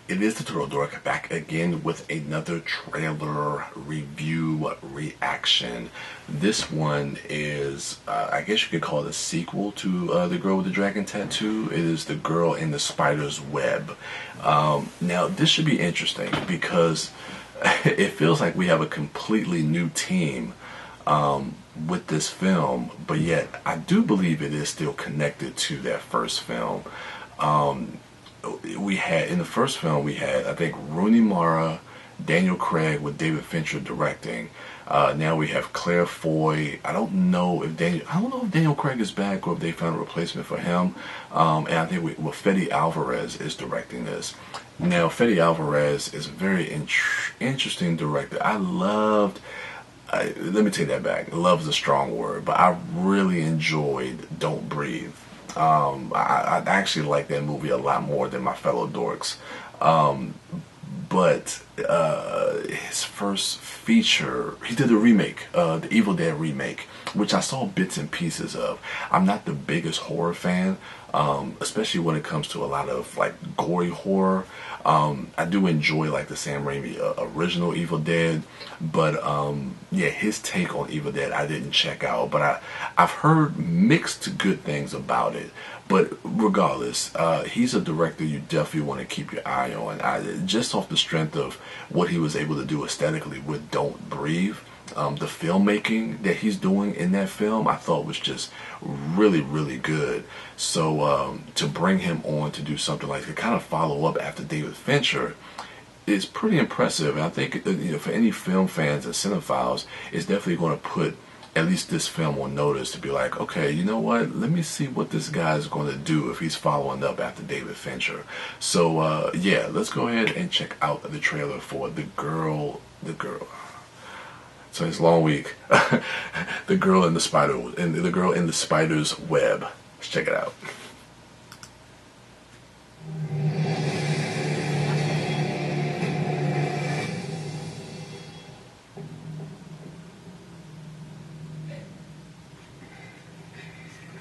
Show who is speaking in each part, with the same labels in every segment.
Speaker 1: It is the Turtle Dork back again with another trailer review reaction. This one is, I guess you could call it a sequel to The Girl with the Dragon Tattoo. It is The Girl in the Spider's Web. Now, this should be interesting because it feels like we have a completely new team with this film, but yet I do believe it is still connected to that first film. We had in the first film we had, I think, Rooney Mara, Daniel Craig with David Fincher directing. Now we have Claire Foy. I don't know if Daniel Craig is back or if they found a replacement for him. And I think Fede Alvarez is directing this. Now Fede Alvarez is a very interesting director. Let me take that back. Love's a strong word, but I really enjoyed Don't Breathe. I actually like that movie a lot more than my fellow dorks. But his first feature, he did a remake, the Evil Dead remake, which I saw bits and pieces of. I'm not the biggest horror fan, especially when it comes to a lot of like gory horror. I do enjoy like the Sam Raimi original Evil Dead, but yeah, his take on Evil Dead I didn't check out, but I've heard mixed good things about it. But regardless, he's a director you definitely want to keep your eye on. Just off the strength of what he was able to do aesthetically with Don't Breathe. The filmmaking that he's doing in that film I thought was just really, really good. So to bring him on to do something like to kind of follow up after David Fincher is pretty impressive. And I think for any film fans and cinephiles, it's definitely going to put at least this film on notice to be like, okay, you know what? Let me see what this guy's going to do if he's following up after David Fincher. So yeah, let's go ahead and check out the trailer for The Girl. So it's a long week. The Girl in the Spider's Web. Let's check it out.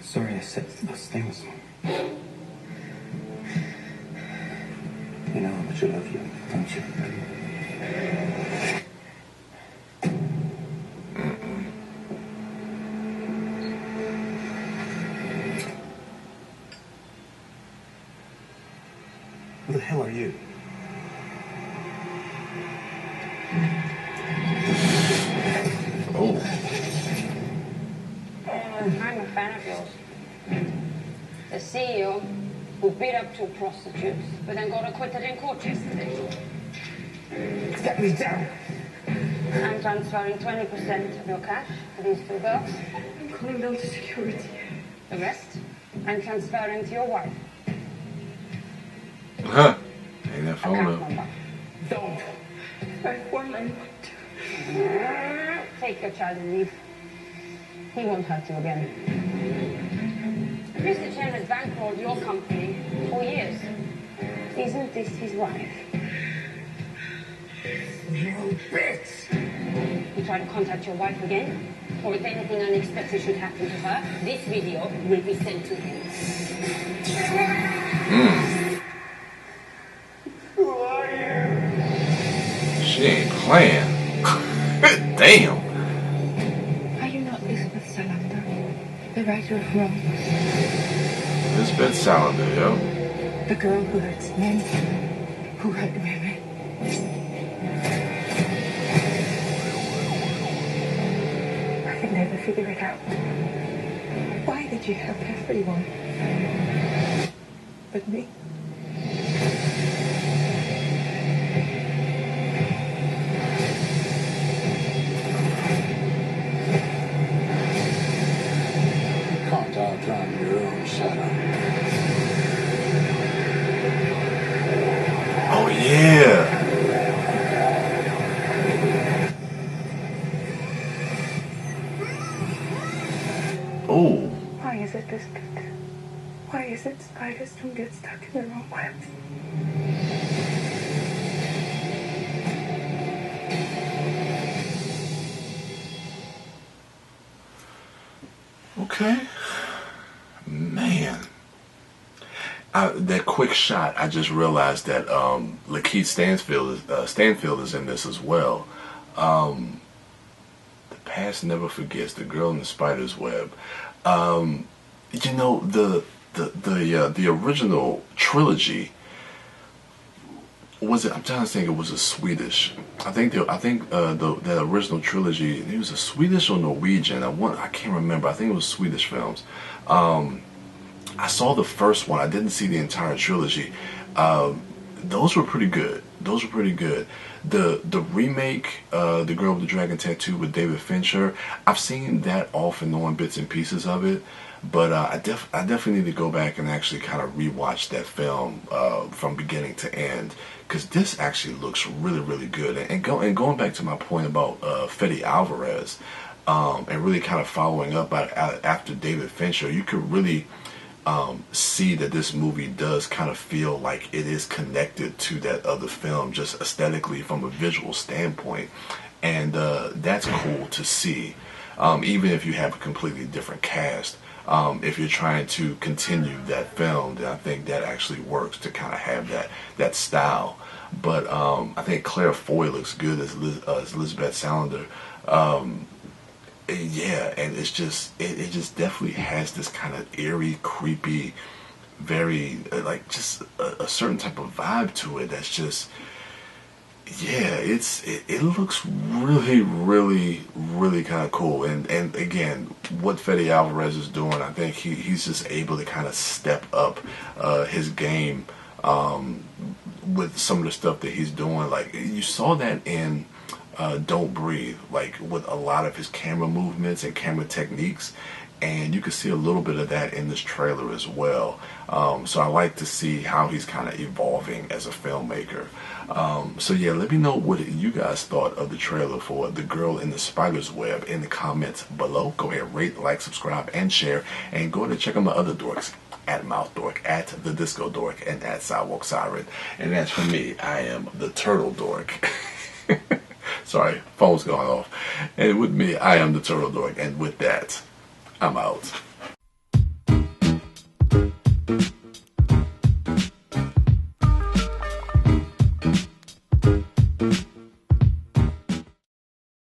Speaker 2: Sorry I said those things. You know how much I love you, don't you? Who the hell are you?
Speaker 1: Oh.
Speaker 3: I'm a fan of yours. The CEO who beat up two prostitutes, but then got acquitted in court yesterday.
Speaker 2: Get me down!
Speaker 3: I'm transferring 20% of your cash to these two girls.
Speaker 4: I'm calling down to security.
Speaker 3: The rest, I'm transferring to your wife.
Speaker 1: Huh. Hang that phone
Speaker 3: Account
Speaker 1: up.
Speaker 3: number.
Speaker 4: Don't. I have one I want to.
Speaker 3: Take your child and leave. He won't hurt you again. Mr. Chen has bankrolled your company for years. Isn't this his wife?
Speaker 2: You bitch!
Speaker 3: You try to contact your wife again? Or if anything unexpected should happen to her, this video will be sent to him.
Speaker 2: Who are you?
Speaker 1: She ain't playing. Damn.
Speaker 4: Are you not Lisbeth Salander, the writer of Wrong?
Speaker 1: Lisbeth Salander, yo.
Speaker 4: The girl who hurts men, who hurt women. I could never figure it out. Why did you help everyone but me?
Speaker 2: Can't outrun your own shadow.
Speaker 1: Oh yeah. Oh.
Speaker 4: Why is it this bit? Why is it spiders don't get stuck in their own webs?
Speaker 1: Okay. Man. that quick shot, I just realized that Lakeith Stanfield is in this as well. The past never forgets. The Girl in the Spider's Web. You know, the original trilogy was it? I'm trying to think. It was a Swedish. I think the original trilogy. It was a Swedish or Norwegian. I can't remember. I think it was Swedish films. I saw the first one. I didn't see the entire trilogy. Those were pretty good. Those were pretty good. The remake, The Girl with the Dragon Tattoo with David Fincher, I've seen that off and on bits and pieces of it, but I definitely need to go back and actually kind of rewatch that film from beginning to end, because this actually looks really, really good. And going back to my point about Fede Alvarez, and really kind of following up after David Fincher, you could really see that this movie does kind of feel like it is connected to that other film, just aesthetically from a visual standpoint, and that's cool to see. Even if you have a completely different cast, if you're trying to continue that film, then I think that actually works to kind of have that style. But I think Claire Foy looks good as Elizabeth Salander. Yeah, and it's just it just definitely has this kind of eerie, creepy, very like just a certain type of vibe to it. That's just, yeah, it looks really, really, really kind of cool. And again, what Fede Alvarez is doing, I think he's just able to kind of step up his game with some of the stuff that he's doing. Like you saw that in Don't Breathe, like with a lot of his camera movements and camera techniques, and you can see a little bit of that in this trailer as well. So I like to see how he's kind of evolving as a filmmaker. So yeah, let me know what you guys thought of the trailer for The Girl in the Spider's Web in the comments below. Go ahead, rate, like, subscribe, and share, and go ahead and check out my other dorks at MouthDork, at The Disco Dork, and at Sidewalk Siren. And as for me, I am the Turtle Dork. Sorry, phone's going off. And with me, I am the Turtle Dork. And with that, I'm out.